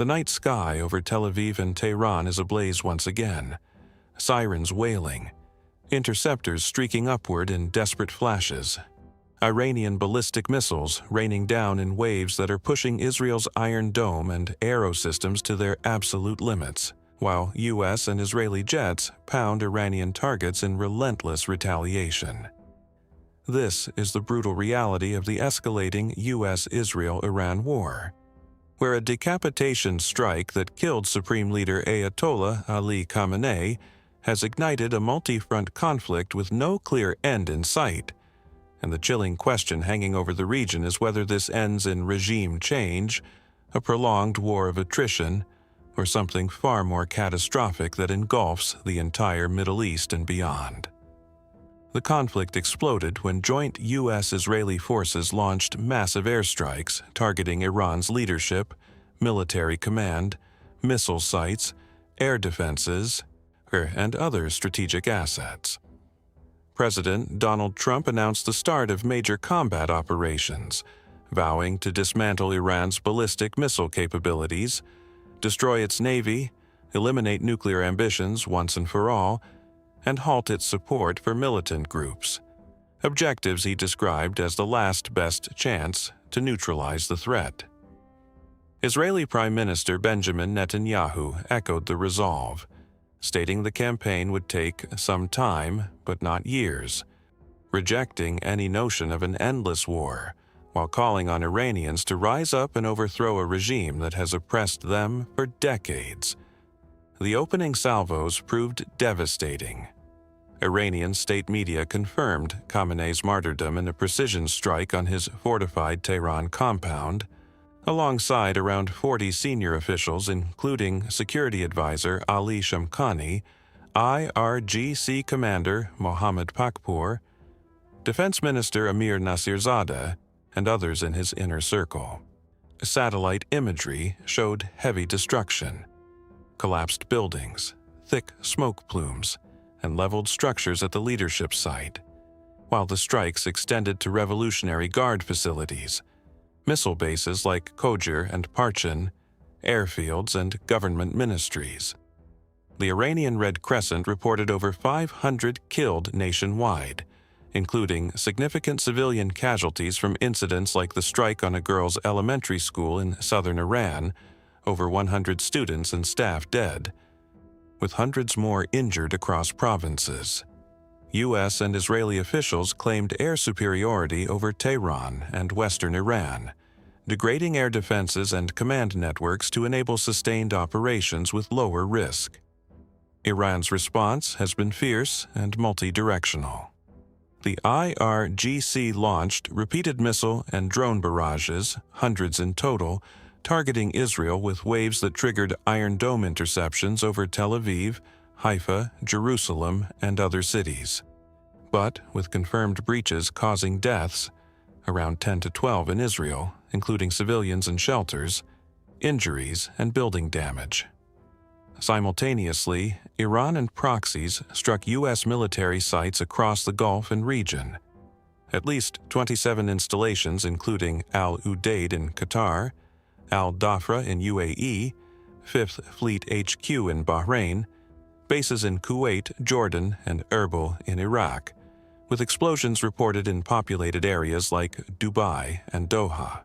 The night sky over Tel Aviv and Tehran is ablaze once again, sirens wailing, interceptors streaking upward in desperate flashes, Iranian ballistic missiles raining down in waves that are pushing Israel's Iron Dome and Arrow systems to their absolute limits, while U.S. and Israeli jets pound Iranian targets in relentless retaliation. This is the brutal reality of the escalating U.S.-Israel-Iran war, where a decapitation strike that killed Supreme Leader Ayatollah Ali Khamenei has ignited a multi-front conflict with no clear end in sight, and the chilling question hanging over the region is whether this ends in regime change, a prolonged war of attrition, or something far more catastrophic that engulfs the entire Middle East and beyond. The conflict exploded when joint U.S.-Israeli forces launched massive airstrikes targeting Iran's leadership, military command, missile sites, air defenses, and other strategic assets. President Donald Trump announced the start of major combat operations, vowing to dismantle Iran's ballistic missile capabilities, destroy its navy, eliminate nuclear ambitions once and for all, and halt its support for militant groups, objectives he described as the last best chance to neutralize the threat. Israeli Prime Minister Benjamin Netanyahu echoed the resolve, stating the campaign would take some time but not years, rejecting any notion of an endless war, while calling on Iranians to rise up and overthrow a regime that has oppressed them for decades. The opening salvos proved devastating. Iranian state media confirmed Khamenei's martyrdom in a precision strike on his fortified Tehran compound, alongside around 40 senior officials including security advisor Ali Shamkhani, IRGC commander Mohammad Pakpour, Defense Minister Amir Nasirzadeh, and others in his inner circle. Satellite imagery showed heavy destruction, collapsed buildings, thick smoke plumes, and leveled structures at the leadership site, while the strikes extended to Revolutionary Guard facilities, missile bases like Khojar and Parchin, airfields, and government ministries. The Iranian Red Crescent reported over 500 killed nationwide, including significant civilian casualties from incidents like the strike on a girls' elementary school in southern Iran, over 100 students and staff dead, with hundreds more injured across provinces. U.S. and Israeli officials claimed air superiority over Tehran and western Iran, degrading air defenses and command networks to enable sustained operations with lower risk. Iran's response has been fierce and multi-directional. The IRGC launched repeated missile and drone barrages, hundreds in total, targeting Israel with waves that triggered Iron Dome interceptions over Tel Aviv, Haifa, Jerusalem, and other cities. But with confirmed breaches causing deaths, around 10 to 12 in Israel, including civilians and shelters, injuries, and building damage. Simultaneously, Iran and proxies struck U.S. military sites across the Gulf and region. At least 27 installations, including Al Udeid in Qatar, Al Dhafra in UAE, 5th Fleet HQ in Bahrain, bases in Kuwait, Jordan, and Erbil in Iraq, with explosions reported in populated areas like Dubai and Doha.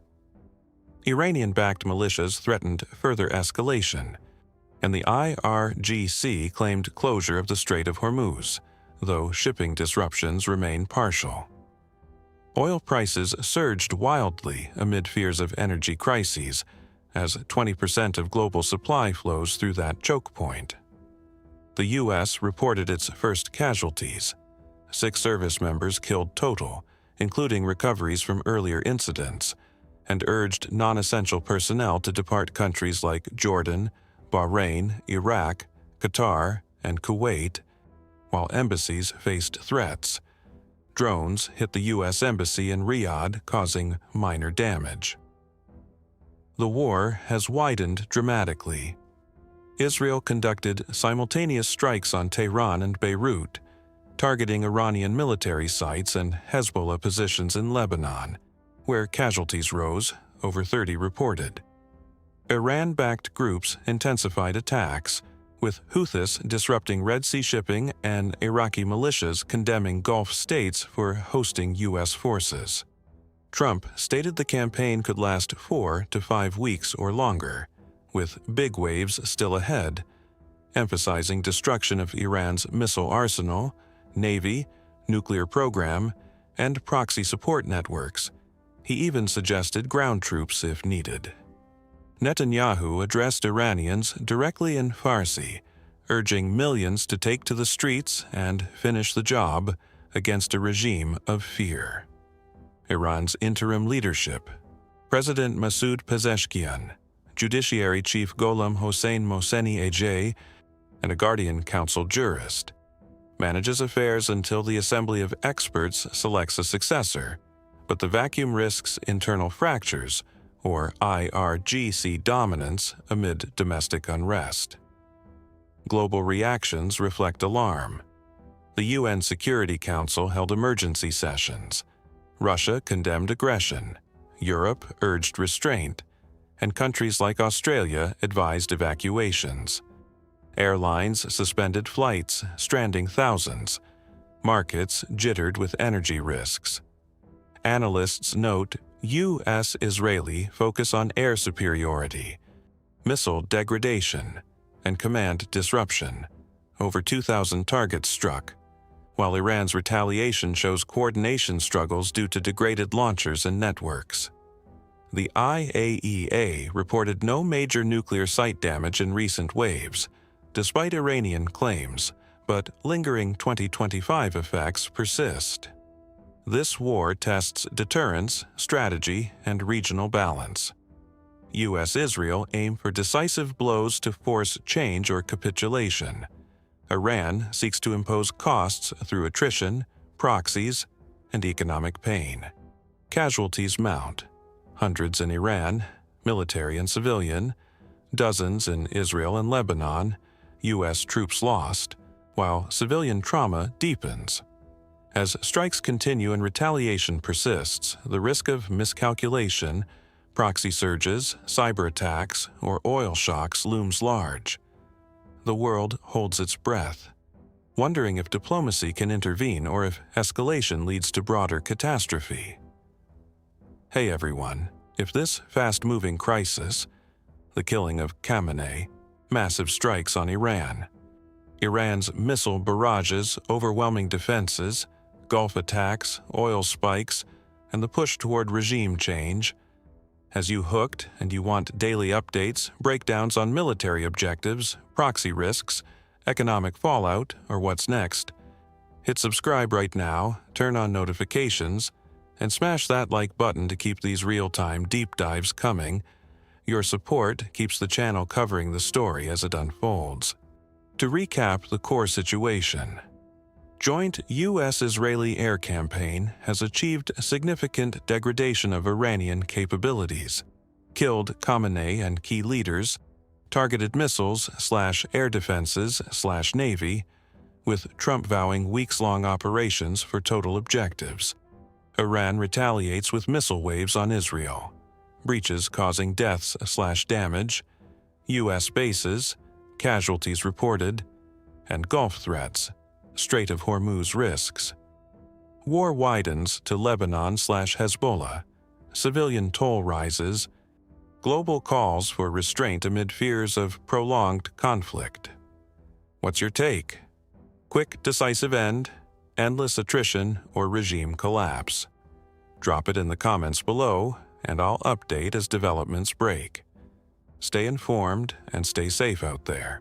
Iranian-backed militias threatened further escalation, and the IRGC claimed closure of the Strait of Hormuz, though shipping disruptions remain partial. Oil prices surged wildly amid fears of energy crises, as 20% of global supply flows through that choke point. The U.S. reported its first casualties, 6 service members killed total, including recoveries from earlier incidents, and urged non-essential personnel to depart countries like Jordan, Bahrain, Iraq, Qatar, and Kuwait, while embassies faced threats. Drones hit the U.S. Embassy in Riyadh, causing minor damage. The war has widened dramatically. Israel conducted simultaneous strikes on Tehran and Beirut, targeting Iranian military sites and Hezbollah positions in Lebanon, where casualties rose, over 30 reported. Iran-backed groups intensified attacks, with Houthis disrupting Red Sea shipping and Iraqi militias condemning Gulf states for hosting U.S. forces. Trump stated the campaign could last 4 to 5 weeks or longer, with big waves still ahead, emphasizing destruction of Iran's missile arsenal, navy, nuclear program, and proxy support networks. He even suggested ground troops if needed. Netanyahu addressed Iranians directly in Farsi, urging millions to take to the streets and finish the job against a regime of fear. Iran's interim leadership. President Masoud Pezeshkian, Judiciary Chief Gholam Hossein Mohseni Ejei, and a Guardian Council jurist, manages affairs until the Assembly of Experts selects a successor, but the vacuum risks internal fractures, or IRGC dominance, amid domestic unrest. Global reactions reflect alarm. The UN Security Council held emergency sessions. Russia condemned aggression. Europe urged restraint, and countries like Australia advised evacuations. Airlines suspended flights, stranding thousands. Markets jittered with energy risks. Analysts note U.S.-Israeli focus on air superiority, missile degradation, and command disruption. Over 2,000 targets struck, while Iran's retaliation shows coordination struggles due to degraded launchers and networks. The IAEA reported no major nuclear site damage in recent waves, despite Iranian claims, but lingering 2025 effects persist. This war tests deterrence, strategy, and regional balance. U.S.-Israel aim for decisive blows to force change or capitulation. Iran seeks to impose costs through attrition, proxies, and economic pain. Casualties mount. Hundreds in Iran, military and civilian, dozens in Israel and Lebanon, U.S. troops lost, while civilian trauma deepens. As strikes continue and retaliation persists, the risk of miscalculation, proxy surges, cyber attacks, or oil shocks looms large. The world holds its breath, wondering if diplomacy can intervene or if escalation leads to broader catastrophe. Hey everyone, if this fast-moving crisis, the killing of Khamenei, massive strikes on Iran, Iran's missile barrages, overwhelming defenses, Gulf attacks, oil spikes, and the push toward regime change, has you hooked and you want daily updates, breakdowns on military objectives, proxy risks, economic fallout, or what's next, hit subscribe right now, turn on notifications, and smash that like button to keep these real-time deep dives coming. Your support keeps the channel covering the story as it unfolds. To recap the core situation, joint U.S.-Israeli air campaign has achieved significant degradation of Iranian capabilities, killed Khamenei and key leaders, targeted missiles/air defenses/navy, with Trump vowing weeks-long operations for total objectives. Iran retaliates with missile waves on Israel, breaches causing deaths/damage, U.S. bases, casualties reported, and Gulf threats, Strait of Hormuz risks. War widens to Lebanon/Hezbollah, civilian toll rises, global calls for restraint amid fears of prolonged conflict. What's your take? Quick, decisive end, endless attrition, or regime collapse? Drop it in the comments below, and I'll update as developments break. Stay informed and stay safe out there.